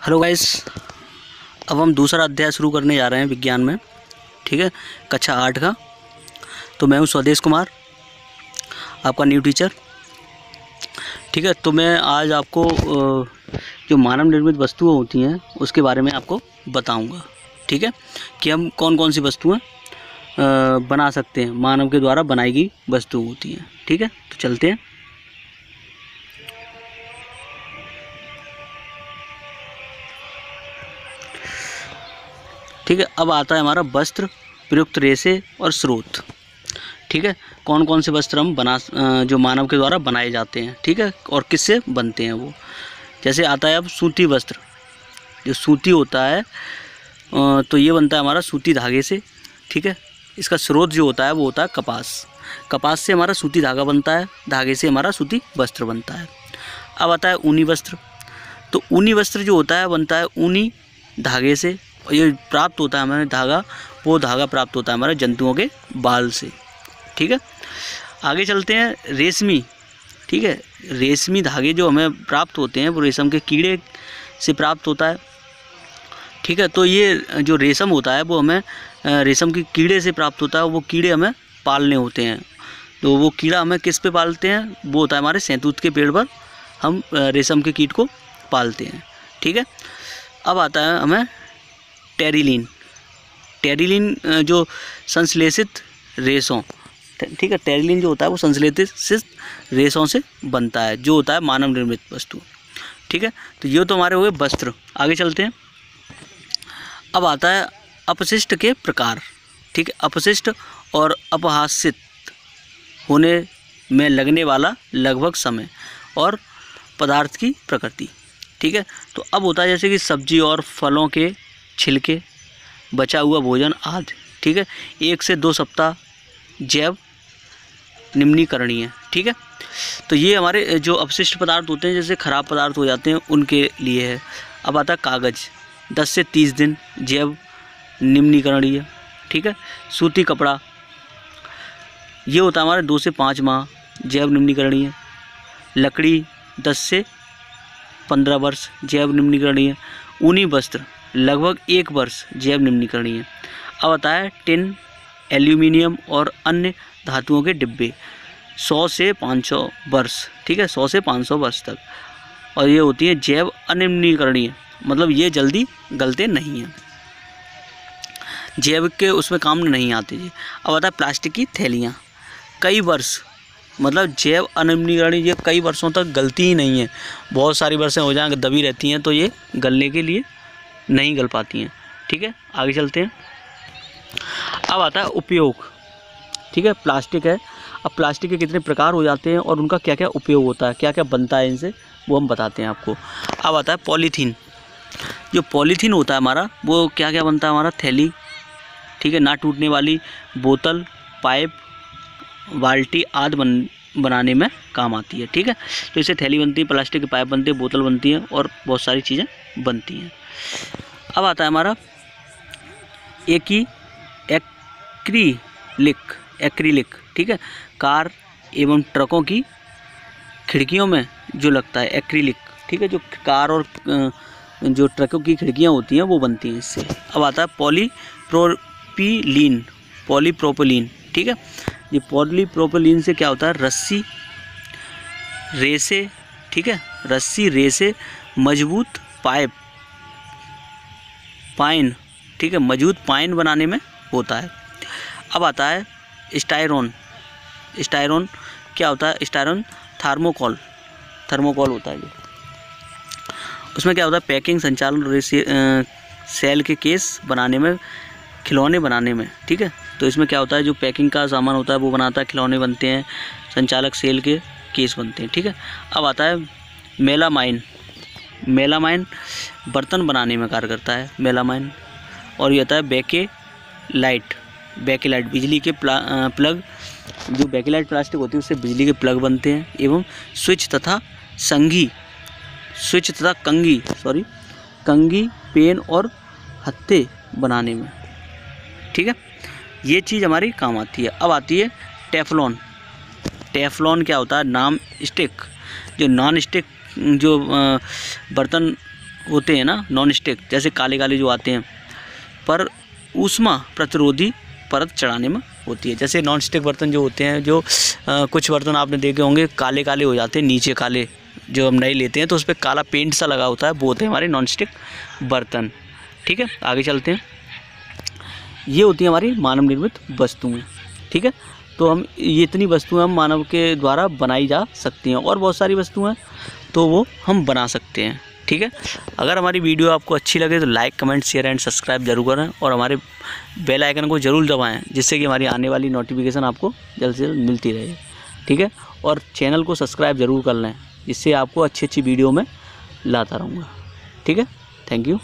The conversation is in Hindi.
हेलो गाइस, अब हम दूसरा अध्याय शुरू करने जा रहे हैं विज्ञान में। ठीक है, कक्षा 8 का। तो मैं हूँ स्वदेश कुमार, आपका न्यू टीचर। ठीक है, तो मैं आज आपको जो मानव निर्मित वस्तुएं होती हैं उसके बारे में आपको बताऊंगा। ठीक है, कि हम कौन कौन सी वस्तुएं बना सकते हैं, मानव के द्वारा बनाई गई वस्तु होती हैं। ठीक है, तो चलते हैं। ठीक है, अब आता है हमारा वस्त्र, प्रयुक्त रेशे और स्रोत। ठीक है, कौन कौन से वस्त्र हम जो मानव के द्वारा बनाए जाते हैं। ठीक है, और किससे बनते हैं वो। जैसे आता है अब सूती वस्त्र। जो सूती होता है तो ये बनता है हमारा सूती धागे से। ठीक है, इसका स्रोत जो होता है वो होता है कपास। कपास से हमारा सूती धागा बनता है, धागे से हमारा सूती वस्त्र बनता है। अब आता है ऊनी वस्त्र। तो ऊनी वस्त्र जो होता है बनता है ऊनी धागे से। ये प्राप्त होता है हमारे धागा, वो धागा प्राप्त होता है हमारे जंतुओं के बाल से। ठीक है, आगे चलते हैं। रेशमी। ठीक है, रेशमी धागे जो हमें प्राप्त होते हैं वो रेशम के कीड़े से प्राप्त होता है। ठीक है, तो ये जो रेशम होता है वो हमें रेशम के कीड़े से प्राप्त होता है। वो कीड़े हमें पालने होते हैं। तो वो कीड़ा हमें किस पे पालते हैं, वो होता है हमारे शहतूत के पेड़ पर हम रेशम के कीट को पालते हैं। ठीक है, अब आता है हमें टेरिलीन। टेरिलीन जो संश्लेषित रेशों, ठीक है, टेरिलीन जो होता है वो संश्लेषित रेशों से बनता है, जो होता है मानव निर्मित वस्तु। ठीक है, तो ये तो हमारे हुए वस्त्र। आगे चलते हैं। अब आता है अपशिष्ट के प्रकार। ठीक है, अपशिष्ट और अपहासित होने में लगने वाला लगभग समय और पदार्थ की प्रकृति। ठीक है, तो अब होता है जैसे कि सब्जी और फलों के छिलके, बचा हुआ भोजन आदि। ठीक है, 1 से 2 सप्ताह जैव निम्नीकरणीय। ठीक है, तो ये हमारे जो अपशिष्ट पदार्थ होते हैं, जैसे खराब पदार्थ हो जाते हैं, उनके लिए है। अब आता है कागज़, 10 से 30 दिन जैव निम्नीकरणीय। ठीक है, सूती कपड़ा, ये होता है हमारे 2 से 5 माह जैव निम्नीकरणीय। लकड़ी 10 से 15 वर्ष जैव निम्नीकरणीय। ऊनी वस्त्र लगभग 1 वर्ष जैव निम्नीकरणीय। अब आता है टिन, एल्यूमिनियम और अन्य धातुओं के डिब्बे, 100 से 500 वर्ष। ठीक है, 100 से 500 वर्ष तक। और ये होती है जैव अनिम्नीकरणीय, मतलब ये जल्दी गलते नहीं हैं, जैव के उसमें काम नहीं आते जी। अब आता है प्लास्टिक की थैलियाँ, कई वर्ष, मतलब जैव अनिम्नीकरणीय, ये कई वर्षों तक गलती ही नहीं है। बहुत सारी वर्षें हो जाएंगे, दबी रहती हैं, तो ये गलने के लिए नहीं गल पाती हैं। ठीक है, आगे चलते हैं। अब आता है उपयोग। ठीक है, प्लास्टिक है। अब प्लास्टिक के कितने प्रकार हो जाते हैं और उनका क्या क्या उपयोग होता है, क्या क्या बनता है इनसे, वो हम बताते हैं आपको। अब आता है पॉलीथीन। जो पॉलीथीन होता है हमारा, वो क्या क्या बनता है हमारा, थैली, ठीक है, ना टूटने वाली बोतल, पाइप, बाल्टी आदि बनाने में काम आती है। ठीक है, तो इससे थैली बनती है, प्लास्टिक की पाइप बनती है, बोतल बनती है और बहुत सारी चीज़ें बनती हैं। अब आता है हमारा एक्रीलिक। ठीक है, कार एवं ट्रकों की खिड़कियों में जो लगता है एक्रीलिक। ठीक है, जो कार और जो ट्रकों की खिड़कियां होती हैं वो बनती हैं इससे। अब आता है पॉलीप्रोपिलीन। ठीक है, ये पॉलीप्रोपिलीन से क्या होता है, रस्सी, रेसे, ठीक है, रस्सी, रेसे, मजबूत पाइन, ठीक है, मजबूत पाइन बनाने में होता है। अब आता है स्टायरोन। स्टायरोन क्या होता है, स्टायरोन थर्मोकोल होता है ये। उसमें क्या होता है, पैकिंग, संचालन, सेल के केस बनाने में, खिलौने बनाने में। ठीक है, तो इसमें क्या होता है, जो पैकिंग का सामान होता है वो बनाता है, खिलौने बनते हैं, संचालक सेल के केस बनते हैं। ठीक है, अब आता है मेलामाइन बर्तन बनाने में कार्य करता है, मेलामाइन। और ये आता है बेकेलाइट, बिजली के प्लग, जो बेकेलाइट प्लास्टिक होती है उससे बिजली के प्लग बनते हैं। एवं स्विच तथा कंघी, पेन और हत्थे बनाने में। ठीक है, ये चीज़ हमारी काम आती है। अब आती है टेफलॉन। क्या होता है, नॉन स्टिक जो बर्तन होते हैं ना नॉन स्टिक, जैसे काले काले जो आते हैं, पर ऊष्मा प्रतिरोधी परत चढ़ाने में होती है। जैसे नॉन स्टिक बर्तन जो होते हैं, जो कुछ बर्तन आपने देखे होंगे काले काले हो जाते हैं, नीचे काले, जो हम नए लेते हैं तो उस पर काला पेंट सा लगा होता है, वो होते हैं हमारे नॉन स्टिक बर्तन। ठीक है, आगे चलते हैं। ये होती है हमारी मानव निर्मित वस्तुएं। ठीक है, तो हम ये इतनी वस्तुएं हम मानव के द्वारा बनाई जा सकती हैं, और बहुत सारी वस्तुएं तो वो हम बना सकते हैं। ठीक है, अगर हमारी वीडियो आपको अच्छी लगे तो like, comment, share and subscribe जरूर करें, और हमारे बेल आइकन को ज़रूर दबाएं, जिससे कि हमारी आने वाली नोटिफिकेशन आपको जल्द से जल्द मिलती रहे। ठीक है, और चैनल को सब्सक्राइब ज़रूर कर लें, जिससे आपको अच्छी अच्छी वीडियो में लाता रहूँगा। ठीक है, थैंक यू।